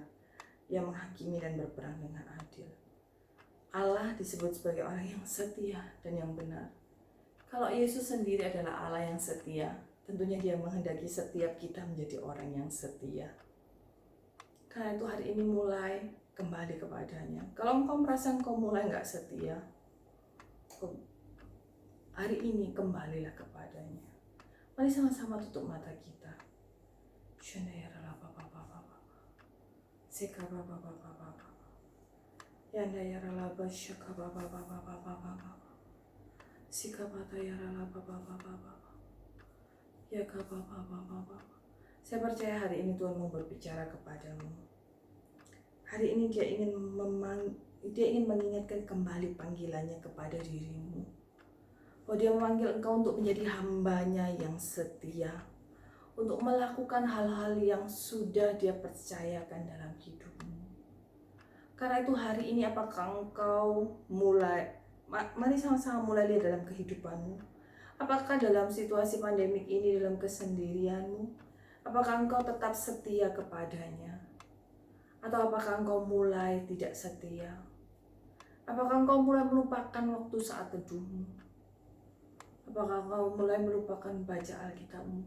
Ia menghakimi dan berperang dengan adil. Allah disebut sebagai orang yang setia dan yang benar. Kalau Yesus sendiri adalah Allah yang setia, tentunya Dia menghendaki setiap kita menjadi orang yang setia. Karena itu hari ini mulai kembali kepadanya. Kalau engkau merasa engkau mulai nggak setia, hari ini kembalilah kepadanya. Mari sama-sama tutup mata kita. Saya percaya hari ini Tuhan mau berbicara kepadamu. Hari ini Dia ingin mengingatkan kembali panggilannya kepada dirimu. Bahwa Dia memanggil engkau untuk menjadi hambanya yang setia, untuk melakukan hal-hal yang sudah Dia percayakan dalam hidupmu. Karena itu hari ini apakah engkau mari sama-sama mulai lihat dalam kehidupanmu. Apakah dalam situasi pandemik ini, dalam kesendirianmu, apakah engkau tetap setia kepadanya? Atau apakah engkau mulai tidak setia? Apakah engkau mulai melupakan waktu saat teduhmu? Apakah engkau mulai melupakan baca Alkitabmu?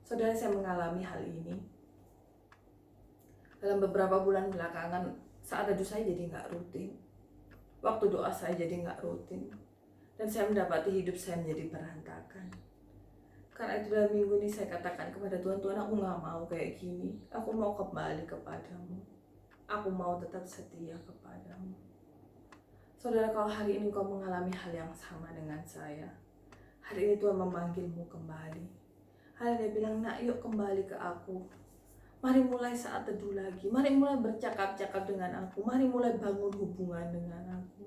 Saudara, saya mengalami hal ini. Dalam beberapa bulan belakangan, saat teduh saya jadi nggak rutin. Waktu doa saya jadi nggak rutin. Dan saya mendapati hidup saya menjadi berantakan. Karena itu dalam minggu ini saya katakan kepada Tuhan, Tuhan, aku nggak mau kayak gini. Aku mau kembali kepadamu. Aku mau tetap setia kepadamu. Saudara, kalau hari ini kau mengalami hal yang sama dengan saya, hari ini Tuhan memanggilmu kembali. Hari ini Dia bilang, nak, yuk kembali ke aku. Mari mulai saat teduh lagi. Mari mulai bercakap-cakap dengan aku. Mari mulai bangun hubungan dengan aku.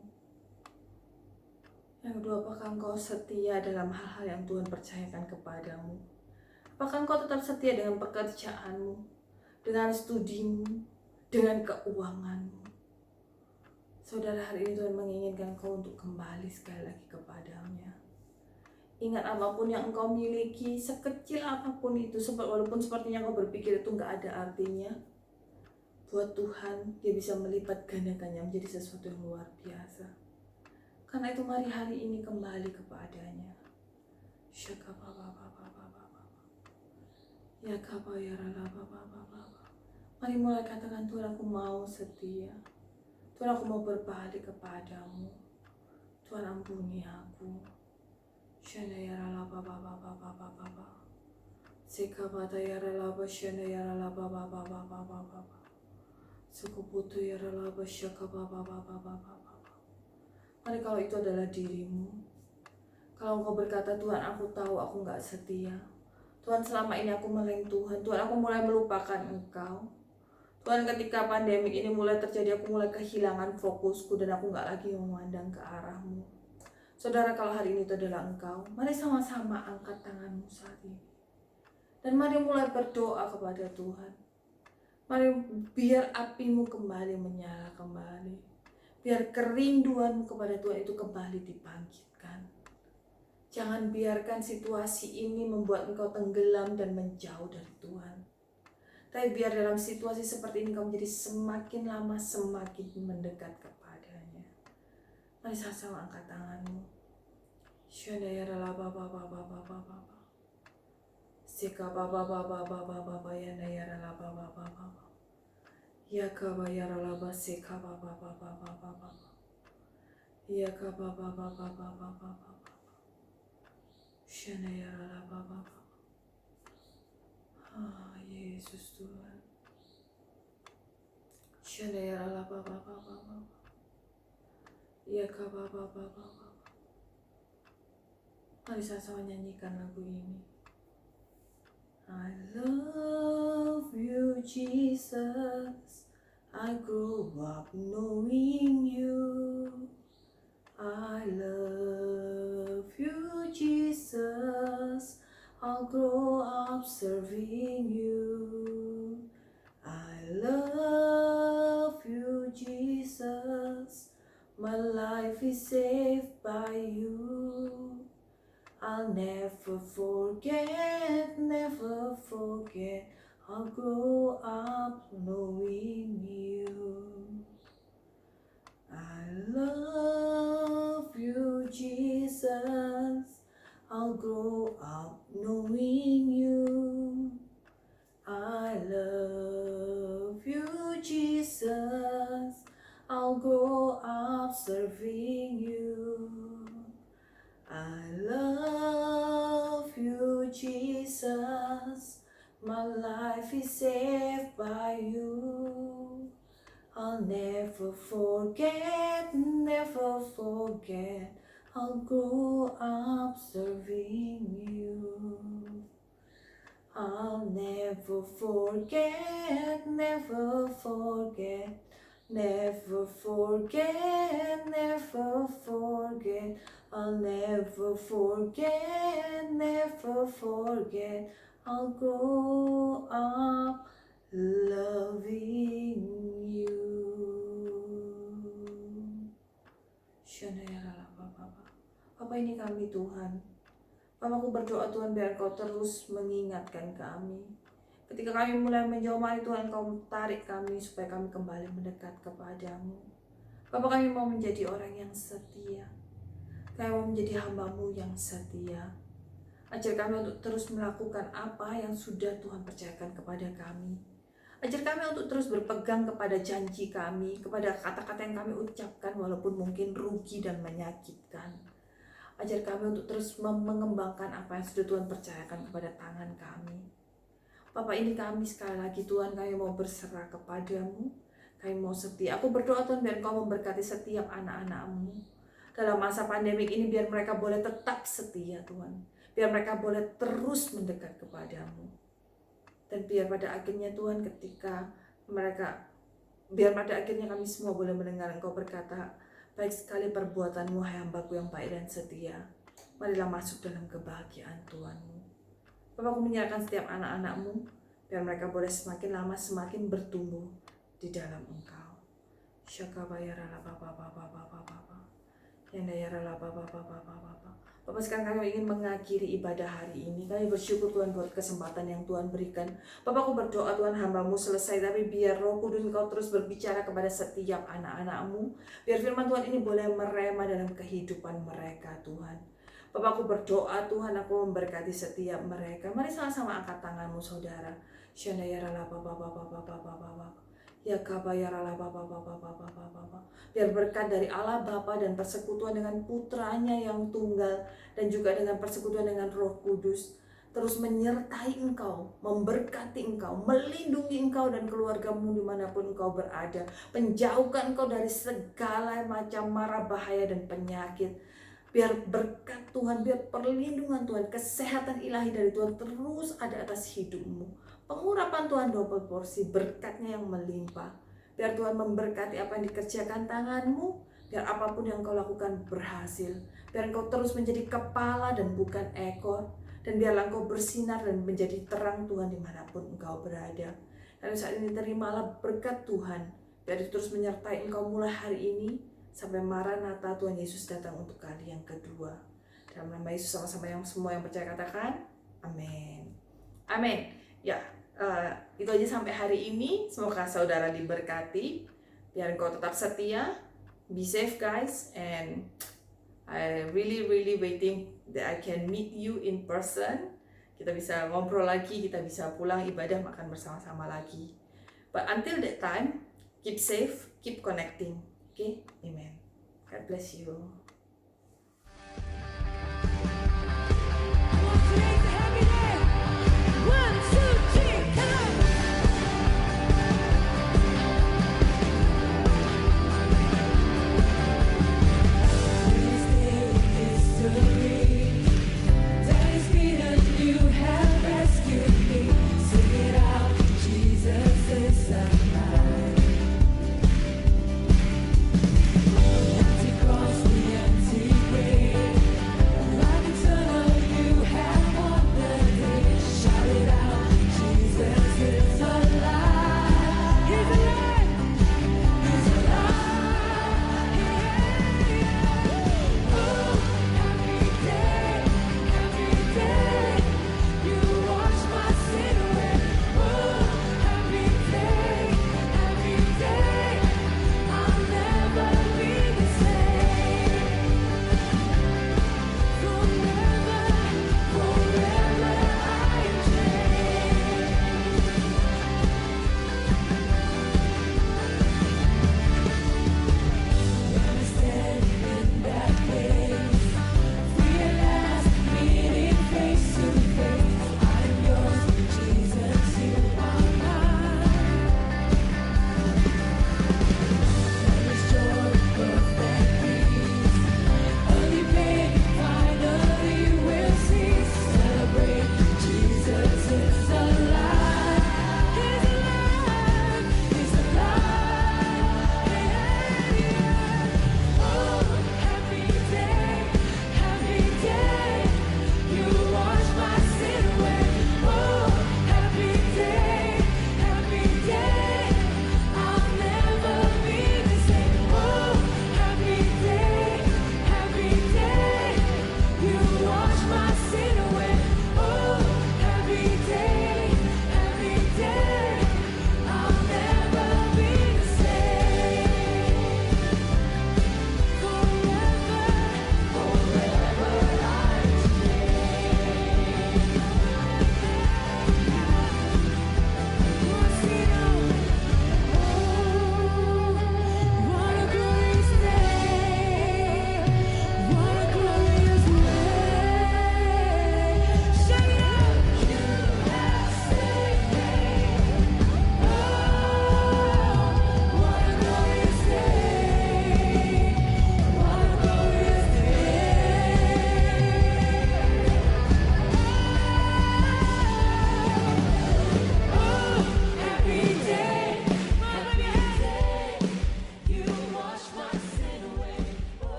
Yang kedua, apakah engkau setia dalam hal-hal yang Tuhan percayakan kepadamu? Apakah engkau tetap setia dengan pekerjaanmu, dengan studimu, dengan keuanganmu? Saudara, hari ini Tuhan menginginkan engkau untuk kembali sekali lagi kepadanya. Ingat, apapun yang engkau miliki, sekecil apapun itu, walaupun sepertinya engkau berpikir itu nggak ada artinya, buat Tuhan Dia bisa melipat gandakannya menjadi sesuatu yang luar biasa. Karena itu mari hari ini kembali kepadanya. Mari mulai katakan, Tuhan, aku mau setia. Tuhan, aku mau berbalik kepadamu. Tuhan, ampuni aku. Mari kalau itu adalah dirimu, kalau engkau berkata, Tuhan, aku tahu aku nggak setia. Tuhan, selama ini aku meleng Tuhan. Tuhan, aku mulai melupakan Engkau. Tuhan, ketika pandemik ini mulai terjadi, aku mulai kehilangan fokusku dan aku nggak lagi memandang ke arah-Mu. Saudara, kalau hari ini itu adalah engkau, mari sama-sama angkat tanganmu saat ini. Dan mari mulai berdoa kepada Tuhan. Mari biar apimu kembali menyala kembali. Biar kerinduanmu kepada Tuhan itu kembali dibangkitkan. Jangan biarkan situasi ini membuat engkau tenggelam dan menjauh dari Tuhan. Tapi biar dalam situasi seperti ini kau menjadi semakin lama semakin mendekat kepadanya. Mari sama-sama angkat tanganmu. Ya kabayara laba seka baba baba baba baba. Ya kababa baba baba baba baba. Shanayara laba baba. Ah, Yesus Tuhan. Shanayara laba baba baba. Ya kababa baba baba. Mari sama-sama nyanyikan lagu ini. I love you, Jesus. I grew up knowing you. I love you, Jesus. I'll grow up serving you. I love you, Jesus. My life is saved by you. I'll never forget, never forget. I'll grow up knowing you. I love you, Jesus. I'll grow up knowing you. I love you, Jesus. I'll grow up serving you. I love you, Jesus. My life is saved by you. I'll never forget, never forget. I'll grow up serving you. I'll never forget, never forget. Never forget, never forget. I'll never forget, never forget. I'll grow up loving you. Bapa, ini kami Tuhan. Bapa, aku berdoa Tuhan biar Kau terus mengingatkan kami. Ketika kami mulai menjauh, mari Tuhan Kau tarik kami supaya kami kembali mendekat kepadamu. Bapa, kami mau menjadi orang yang setia. Kami mau menjadi hamba-Mu yang setia. Ajar kami untuk terus melakukan apa yang sudah Tuhan percayakan kepada kami. Ajar kami untuk terus berpegang kepada janji kami, kepada kata-kata yang kami ucapkan walaupun mungkin rugi dan menyakitkan. Ajar kami untuk terus mengembangkan apa yang sudah Tuhan percayakan kepada tangan kami. Bapak, ini kami sekali lagi Tuhan, kami mau berserah kepadamu, kami mau setia. Aku berdoa Tuhan biar Kau memberkati setiap anak-anak-Mu dalam masa pandemik ini, biar mereka boleh tetap setia Tuhan, biar mereka boleh terus mendekat kepadamu. Dan biar pada akhirnya Tuhan biar pada akhirnya kami semua boleh mendengar Engkau berkata, baik sekali perbuatanmu hai hamba-Ku yang baik dan setia. Marilah masuk dalam kebahagiaan Tuhan-Mu. Bapak, aku menyerahkan setiap anak-anak-Mu, biar mereka boleh semakin lama semakin bertumbuh di dalam Engkau. Bapak, sekarang kami ingin mengakhiri ibadah hari ini. Kami bersyukur Tuhan buat kesempatan yang Tuhan berikan. Bapak, aku berdoa Tuhan hamba-Mu selesai, tapi biar Roh Kudus Engkau terus berbicara kepada setiap anak-anak-Mu. Biar firman Tuhan ini boleh merema dalam kehidupan mereka Tuhan. Bapak, aku berdoa Tuhan, aku memberkati setiap mereka. Mari sama-sama angkat tanganmu saudara. Biar berkat dari Allah Bapa dan persekutuan dengan putranya yang tunggal dan juga dengan persekutuan dengan Roh Kudus terus menyertai engkau, memberkati engkau, melindungi engkau dan keluargamu dimanapun engkau berada, menjauhkan engkau dari segala macam mara bahaya dan penyakit. Biar berkat Tuhan, biar perlindungan Tuhan, kesehatan ilahi dari Tuhan terus ada atas hidupmu. Pengurapan Tuhan double porsi, berkatnya yang melimpah. Biar Tuhan memberkati apa yang dikerjakan tanganmu, biar apapun yang kau lakukan berhasil. Biar engkau terus menjadi kepala dan bukan ekor. Dan biarlah engkau bersinar dan menjadi terang Tuhan dimanapun engkau berada. Dan saat ini terimalah berkat Tuhan, biar terus menyertai engkau mulai hari ini sampai Maranatha Tuhan Yesus datang untuk kali yang kedua. Dalam nama Yesus sama-sama yang semua yang percaya katakan amin. Amin. Ya, itu aja sampai hari ini. Semoga saudara diberkati. Biar engkau tetap setia. Be safe guys, and I really waiting that I can meet you in person. Kita bisa ngobrol lagi, kita bisa pulang ibadah makan bersama-sama lagi. But until that time, keep safe, keep connecting. Okay, amen. God bless you.